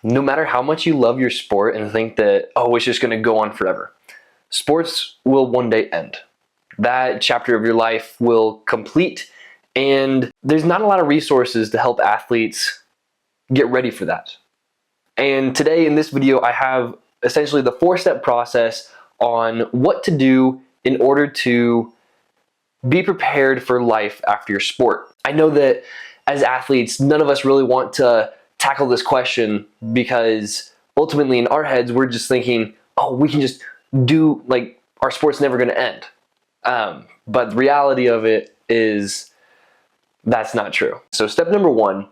No matter how much you love your sport and think that, oh, it's just going to go on forever, sports will one day end. That chapter of your life will complete, and there's not a lot of resources to help athletes get ready for that. And today in this video, I have essentially the 4-step process on what to do in order to be prepared for life after your sport. I know that as athletes, none of us really want to tackle this question because ultimately in our heads, we're just thinking, oh, we can just do, like, our sport's never going to end. But the reality of it is that's not true. So step number 1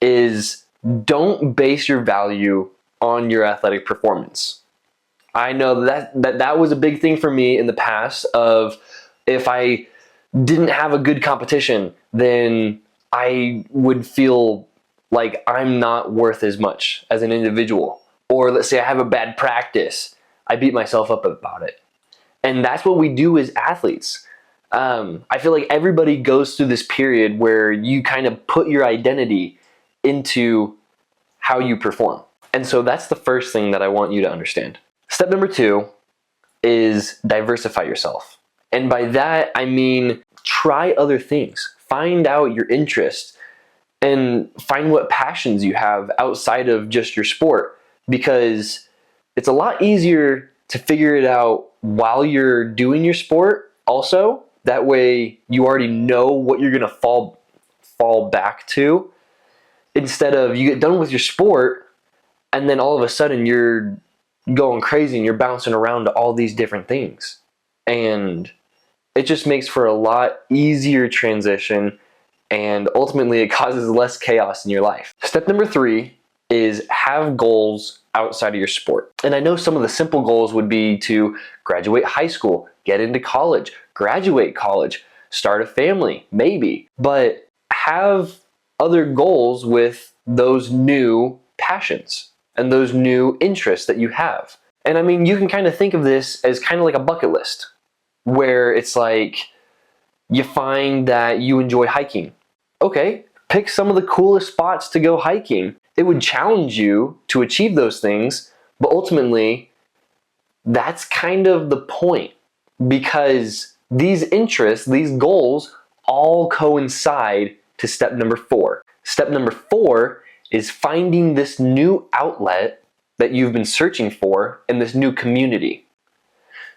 is don't base your value on your athletic performance. I know that was a big thing for me in the past of if I didn't have a good competition, then I would feel like I'm not worth as much as an individual. Or let's say I have a bad practice, I beat myself up about it. And that's what we do as athletes. I feel like everybody goes through this period where you kind of put your identity into how you perform. And so that's the first thing that I want you to understand. Step number 2 is diversify yourself. And by that, I mean try other things. Find out your interests and find what passions you have outside of just your sport, because it's a lot easier to figure it out while you're doing your sport also. That way you already know what you're gonna fall back to, instead of you get done with your sport and then all of a sudden you're going crazy and you're bouncing around to all these different things. And it just makes for a lot easier transition, and ultimately it causes less chaos in your life. Step number 3 is have goals outside of your sport. And I know some of the simple goals would be to graduate high school, get into college, graduate college, start a family, maybe. But have other goals with those new passions and those new interests that you have. And I mean, you can kind of think of this as kind of like a bucket list, where it's like you find that you enjoy hiking. Okay, pick some of the coolest spots to go hiking. It would challenge you to achieve those things, but ultimately that's kind of the point, because these interests, these goals all coincide to step number 4. Step number 4 is finding this new outlet that you've been searching for in this new community.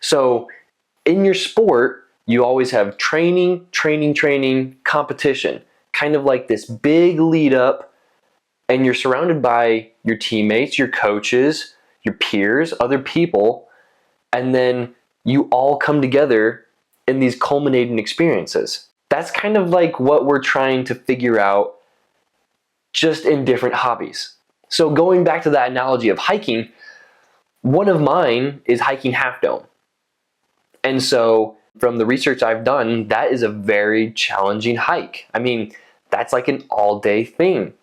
So in your sport, you always have training, competition, kind of like this big lead up, and you're surrounded by your teammates, your coaches, your peers, other people, and then you all come together in these culminating experiences. That's kind of like what we're trying to figure out, just in different hobbies. So going back to that analogy of hiking, one of mine is hiking Half Dome. And so from the research I've done, that is a very challenging hike. I mean, that's like an all-day thing.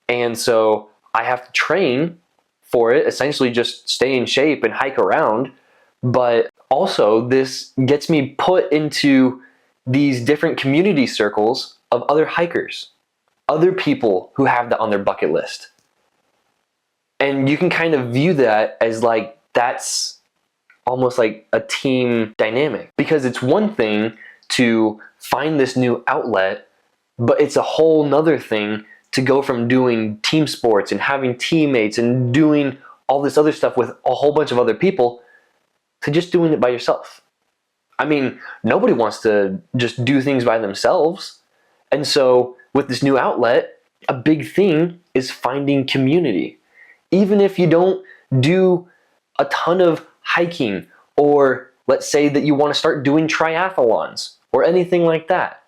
And so I have to train for it, essentially just stay in shape and hike around. But also this gets me put into these different community circles of other hikers, other people who have that on their bucket list. And you can kind of view that as like, that's almost like a team dynamic, because it's one thing to find this new outlet, but it's a whole nother thing to go from doing team sports and having teammates and doing all this other stuff with a whole bunch of other people to just doing it by yourself. I mean, nobody wants to just do things by themselves. And so with this new outlet, a big thing is finding community. Even if you don't do a ton of hiking, or let's say that you want to start doing triathlons or anything like that,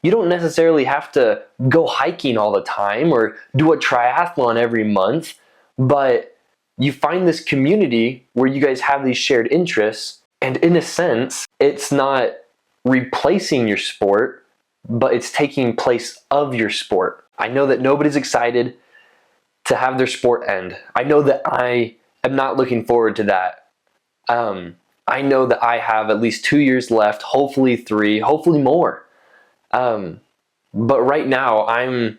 you don't necessarily have to go hiking all the time or do a triathlon every month, but you find this community where you guys have these shared interests, and in a sense, it's not replacing your sport, but it's taking place of your sport. I know that nobody's excited to have their sport end. I know that I am not looking forward to that. I know that I have at least 2 years left, hopefully 3, hopefully more. But right now I'm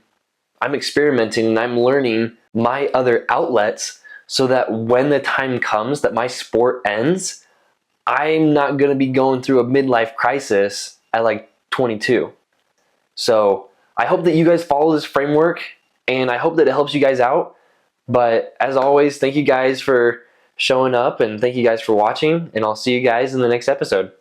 experimenting and I'm learning my other outlets so that when the time comes that my sport ends, I'm not going to be going through a midlife crisis at like 22. So I hope that you guys follow this framework, and I hope that it helps you guys out. But as always, thank you guys for showing up, and thank you guys for watching, and I'll see you guys in the next episode.